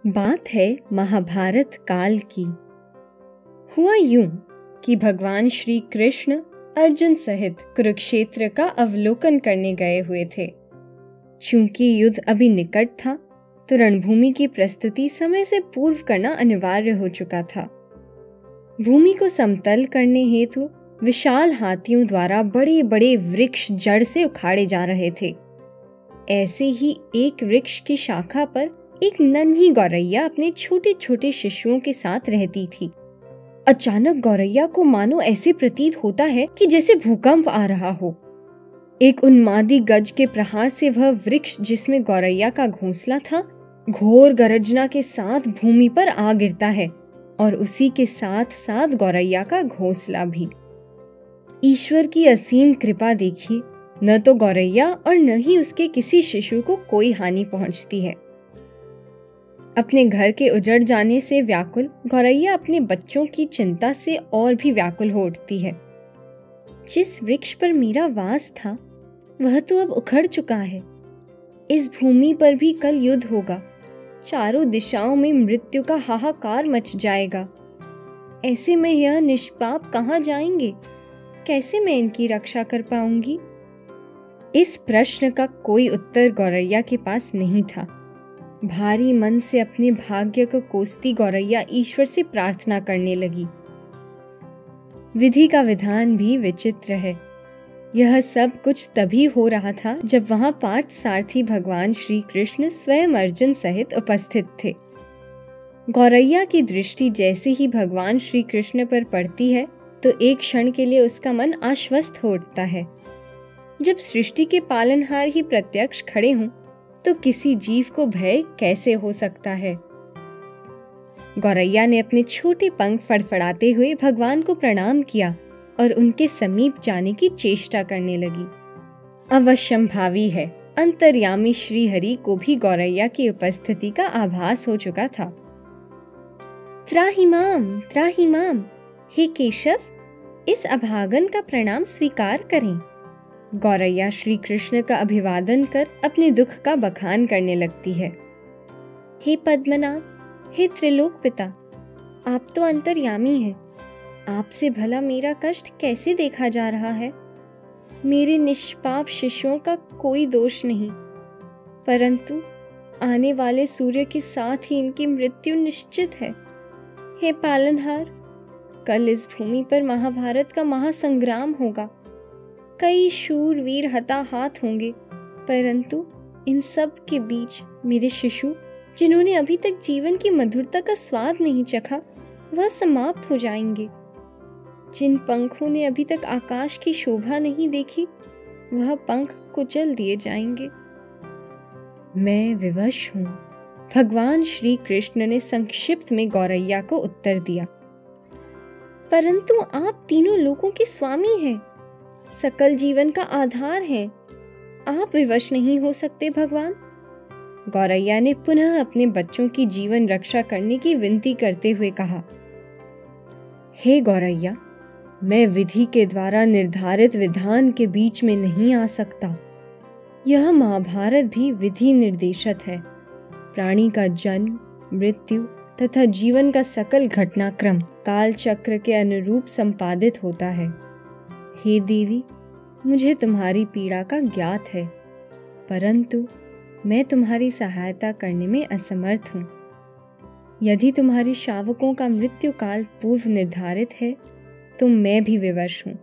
बात है महाभारत काल की। हुआ यूं कि भगवान श्री कृष्ण अर्जुन सहित कुरुक्षेत्र का अवलोकन करने गए हुए थे। चूंकि युद्ध अभी निकट था तो रणभूमि की प्रस्तुति समय से पूर्व करना अनिवार्य हो चुका था। भूमि को समतल करने हेतु विशाल हाथियों द्वारा बड़े बड़े वृक्ष जड़ से उखाड़े जा रहे थे। ऐसे ही एक वृक्ष की शाखा पर एक नन्ही गौरैया अपने छोटे छोटे शिशुओं के साथ रहती थी। अचानक गौरैया को मानो ऐसे प्रतीत होता है कि जैसे भूकंप आ रहा हो। एक उन्मादी गज के प्रहार से वह वृक्ष जिसमें गौरैया का घोंसला था घोर गर्जना के साथ भूमि पर आ गिरता है और उसी के साथ साथ गौरैया का घोंसला भी। ईश्वर की असीम कृपा देखिए, न तो गौरैया और न ही उसके किसी शिशु को कोई हानि पहुंचती है। अपने घर के उजड़ जाने से व्याकुल गौरैया अपने बच्चों की चिंता से और भी व्याकुल हो उठती है। जिस वृक्ष पर मेरा वास था वह तो अब उखड़ चुका है। इस भूमि पर भी कल युद्ध होगा। चारों दिशाओं में मृत्यु का हाहाकार मच जाएगा। ऐसे में यह निष्पाप कहाँ जाएंगे? कैसे मैं इनकी रक्षा कर पाऊंगी? इस प्रश्न का कोई उत्तर गौरैया के पास नहीं था। भारी मन से अपने भाग्य को कोसती गौरैया ईश्वर से प्रार्थना करने लगी। विधि का विधान भी विचित्र है। यह सब कुछ तभी हो रहा था जब वहां पार्थ सारथी भगवान श्री कृष्ण स्वयं अर्जुन सहित उपस्थित थे। गौरैया की दृष्टि जैसे ही भगवान श्री कृष्ण पर पड़ती है तो एक क्षण के लिए उसका मन आश्वस्त हो उठता है। जब सृष्टि के पालनहार ही प्रत्यक्ष खड़े हों तो किसी जीव को भय कैसे हो सकता है? गौरैया ने अपने छोटे पंख फड़फड़ाते हुए भगवान को प्रणाम किया और उनके समीप जाने की चेष्टा करने लगी। अवश्यंभावी है, अंतर्यामी श्री हरि को भी गौरैया की उपस्थिति का आभास हो चुका था। त्राहिमाम त्राहिमाम, हे केशव, इस अभागन का प्रणाम स्वीकार करें। गौरैया श्री कृष्ण का अभिवादन कर अपने दुख का बखान करने लगती है। हे पद्मनाभ, हे त्रिलोक पिता, आप तो अंतर्यामी हैं। आपसे भला मेरा कष्ट कैसे देखा जा रहा है? मेरे निष्पाप शिशुओं का कोई दोष नहीं, परंतु आने वाले सूर्य के साथ ही इनकी मृत्यु निश्चित है। हे पालनहार, कल इस भूमि पर महाभारत का महासंग्राम होगा। कई शूरवीर हताहत होंगे, परंतु इन सब के बीच मेरे शिशु, जिन्होंने अभी तक जीवन की मधुरता का स्वाद नहीं चखा, वह समाप्त हो जाएंगे। जिन पंखों ने अभी तक आकाश की शोभा नहीं देखी, वह पंख कुचल दिए जाएंगे। मैं विवश हूँ, भगवान श्री कृष्ण ने संक्षिप्त में गौरैया को उत्तर दिया। परंतु आप तीनों लोकों के स्वामी हैं, सकल जीवन का आधार है। आप विवश नहीं हो सकते भगवान। गौरैया ने पुनः अपने बच्चों की जीवन रक्षा करने की विनती करते हुए कहा। हे गौरैया, मैं विधि के द्वारा निर्धारित विधान के बीच में नहीं आ सकता। यह महाभारत भी विधि निर्देशित है। प्राणी का जन्म, मृत्यु तथा जीवन का सकल घटनाक्रम काल चक्र के अनुरूप संपादित होता है। हे देवी, मुझे तुम्हारी पीड़ा का ज्ञात है, परंतु मैं तुम्हारी सहायता करने में असमर्थ हूँ। यदि तुम्हारे शावकों का मृत्यु काल पूर्व निर्धारित है तो मैं भी विवश हूँ।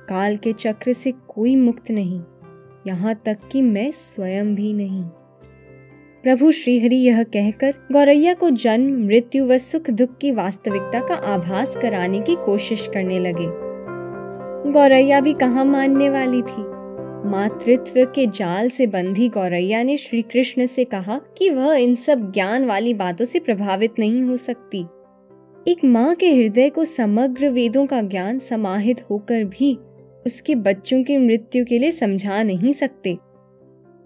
काल के चक्र से कोई मुक्त नहीं, यहाँ तक कि मैं स्वयं भी नहीं। प्रभु श्रीहरि यह कहकर गौरैया को जन्म, मृत्यु व सुख दुख की वास्तविकता का आभास कराने की कोशिश करने लगे। गौरैया भी कहाँ मानने वाली थी। मातृत्व के जाल से बंधी गौरैया ने श्री कृष्ण से कहा कि वह इन सब ज्ञान वाली बातों से प्रभावित नहीं हो सकती। एक माँ के हृदय को समग्र वेदों का ज्ञान समाहित होकर भी उसके बच्चों की मृत्यु के लिए समझा नहीं सकते।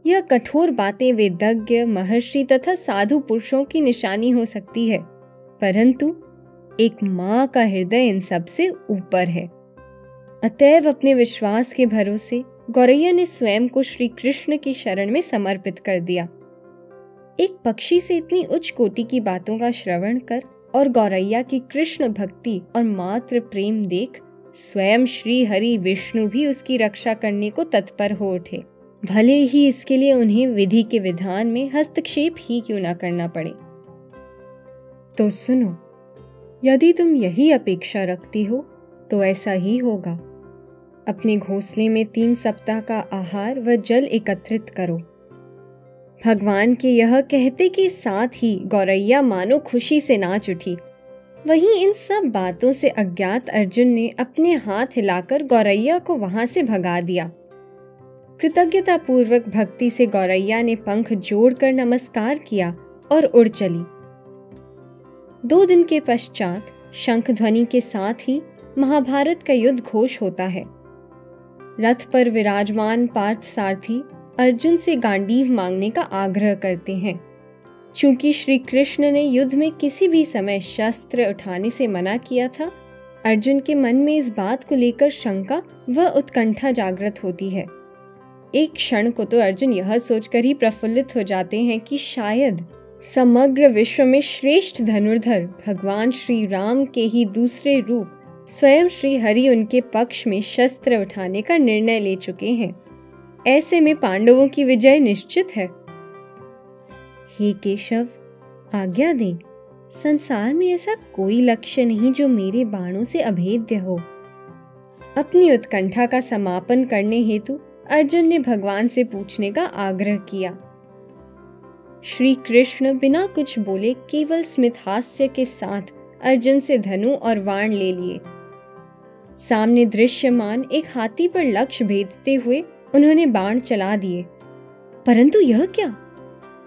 यह कठोर बातें वेदज्ञ, महर्षि तथा साधु पुरुषों की निशानी हो सकती है, परंतु एक माँ का हृदय इन सब से ऊपर है। अतएव अपने विश्वास के भरोसे गौरैया ने स्वयं को श्री कृष्ण की शरण में समर्पित कर दिया। एक पक्षी से इतनी उच्च कोटि की बातों का श्रवण कर और गौरैया की कृष्ण भक्ति और मात्र प्रेम देख स्वयं श्री हरि विष्णु भी उसकी रक्षा करने को तत्पर हो उठे, भले ही इसके लिए उन्हें विधि के विधान में हस्तक्षेप ही क्यों न करना पड़े। तो सुनो, यदि तुम यही अपेक्षा रखती हो तो ऐसा ही होगा। अपने घोंसले में 3 सप्ताह का आहार व जल एकत्रित करो। भगवान के यह कहते के साथ ही गौरैया मानो खुशी से नाच उठी। वहीं इन सब बातों से अज्ञात अर्जुन ने अपने हाथ हिलाकर गौरैया को वहां से भगा दिया। कृतज्ञता पूर्वक भक्ति से गौरैया ने पंख जोड़कर नमस्कार किया और उड़ चली। 2 दिन के पश्चात शंख ध्वनि के साथ ही महाभारत का युद्ध घोष होता है। रथ पर विराजमान पार्थ सारथी अर्जुन से गांडीव मांगने का आग्रह करते हैं। चूंकि श्री कृष्ण ने युद्ध में किसी भी समय शस्त्र उठाने से मना किया था, अर्जुन के मन में इस बात को लेकर शंका व उत्कंठा जागृत होती है। एक क्षण को तो अर्जुन यह सोचकर ही प्रफुल्लित हो जाते हैं कि शायद समग्र विश्व में श्रेष्ठ धनुर्धर भगवान श्री राम के ही दूसरे रूप स्वयं श्री हरि उनके पक्ष में शस्त्र उठाने का निर्णय ले चुके हैं। ऐसे में पांडवों की विजय निश्चित है। हे केशव, आज्ञा दे, संसार में ऐसा कोई लक्ष्य नहीं जो मेरे बाणों से अभेद्य हो। अपनी उत्कंठा का समापन करने हेतु अर्जुन ने भगवान से पूछने का आग्रह किया। श्री कृष्ण बिना कुछ बोले केवल स्मित हास्य के साथ अर्जुन से धनु और बाण ले लिए। सामने दृश्यमान एक हाथी पर लक्ष्य भेदते हुए उन्होंने बाण चला दिए, परंतु यह क्या?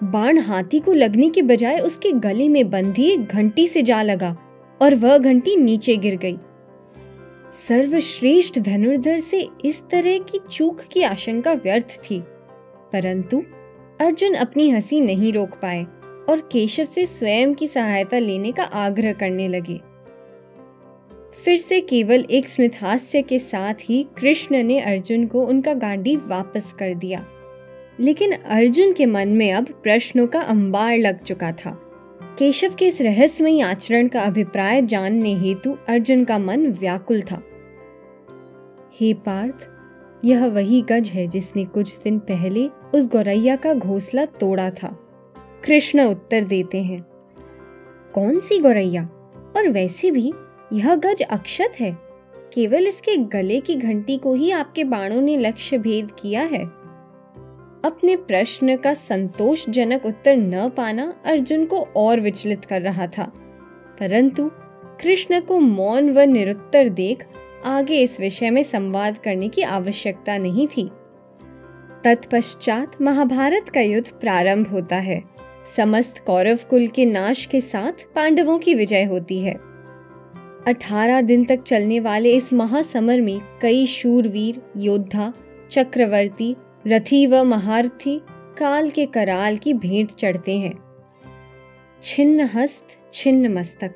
बाण हाथी को लगने के बजाय उसके गले में बंधी एक घंटी से जा लगा और वह घंटी नीचे गिर गई। सर्वश्रेष्ठ धनुर्धर से इस तरह की चूक की आशंका व्यर्थ थी, परंतु अर्जुन अपनी हंसी नहीं रोक पाए और केशव से स्वयं की सहायता लेने का आग्रह करने लगे। फिर से केवल एक स्मितहास्य के साथ ही कृष्ण ने अर्जुन को उनका गांडीव वापस कर दिया। लेकिन अर्जुन के मन में अब प्रश्नों का अंबार लग चुका था। केशव के इस रहस्यमयी आचरण का अभिप्राय जानने हेतु अर्जुन का मन व्याकुल था। हे पार्थ, यह वही गज है जिसने कुछ दिन पहले उस गौरैया का घोंसला तोड़ा था। कृष्ण उत्तर देते हैं, कौन सी गौरैया? और वैसे भी यह गज अक्षत है, केवल इसके गले की घंटी को ही आपके बाणों ने लक्ष्य भेद किया है। अपने प्रश्न का संतोषजनक उत्तर न पाना अर्जुन को और विचलित कर रहा था, परंतु कृष्ण को मौन व निरुत्तर देख आगे इस विषय में संवाद करने की आवश्यकता नहीं थी। तत्पश्चात महाभारत का युद्ध प्रारंभ होता है। समस्त कौरव कुल के नाश के साथ पांडवों की विजय होती है। 18 दिन तक चलने वाले इस महासमर में कई शूरवीर योद्धा, चक्रवर्ती, रथी व महारथी काल के कराल की भेंट चढ़ते हैं। छिन्न हस्त छिन्न मस्तक,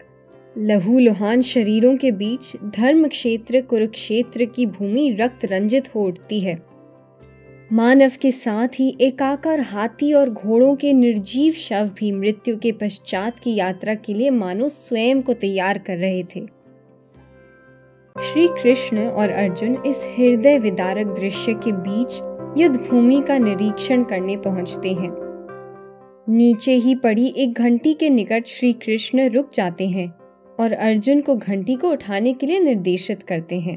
लहूलुहान शरीरों के बीच धर्म क्षेत्र कुरुक्षेत्र की भूमि रक्त रंजित हो उठती है। मानव के साथ ही एकाकार हाथी और घोड़ों के निर्जीव शव भी मृत्यु के पश्चात की यात्रा के लिए मानो स्वयं को तैयार कर रहे थे। श्री कृष्ण और अर्जुन इस हृदय विदारक दृश्य के बीच युद्ध भूमि का निरीक्षण करने पहुंचते हैं। नीचे ही पड़ी एक घंटी के निकट श्री कृष्ण रुक जाते हैं और अर्जुन को घंटी को उठाने के लिए निर्देशित करते हैं।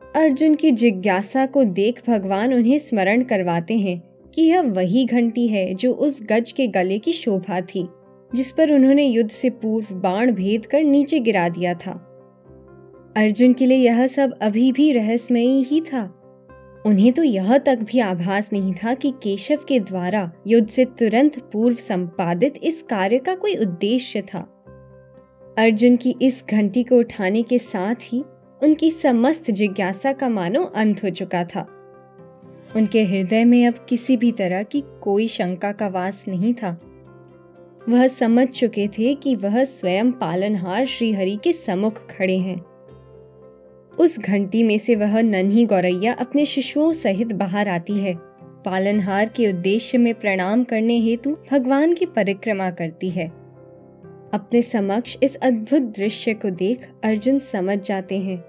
अर्जुन की जिज्ञासा को देख भगवान उन्हें स्मरण करवाते हैं कि यह वही घंटी है जो उस गज के गले की शोभा थी, जिस पर उन्होंने युद्ध से पूर्व बाण भेद कर नीचे गिरा दिया था। अर्जुन के लिए यह सब अभी भी रहस्यमयी ही था। उन्हें तो यह तक भी आभास नहीं था कि केशव के द्वारा युद्ध से तुरंत पूर्व संपादित इस कार्य का कोई उद्देश्य था। अर्जुन की इस घंटी को उठाने के साथ ही उनकी समस्त जिज्ञासा का मानो अंत हो चुका था। उनके हृदय में अब किसी भी तरह की कोई शंका का वास नहीं था। वह समझ चुके थे कि वह स्वयं पालनहार श्रीहरि के सम्मुख खड़े हैं। उस घंटी में से वह नन्ही गौरैया अपने शिशुओं सहित बाहर आती है पालनहार के उद्देश्य में प्रणाम करने हेतु भगवान की परिक्रमा करती है। अपने समक्ष इस अद्भुत दृश्य को देख अर्जुन समझ जाते हैं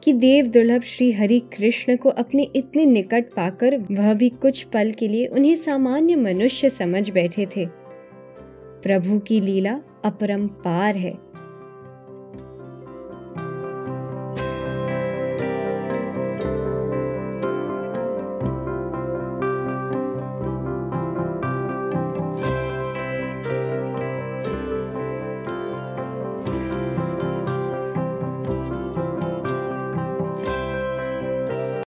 कि देव दुर्लभ श्री हरि कृष्ण को अपने इतने निकट पाकर वह भी कुछ पल के लिए उन्हें सामान्य मनुष्य समझ बैठे थे। प्रभु की लीला अपरंपार है।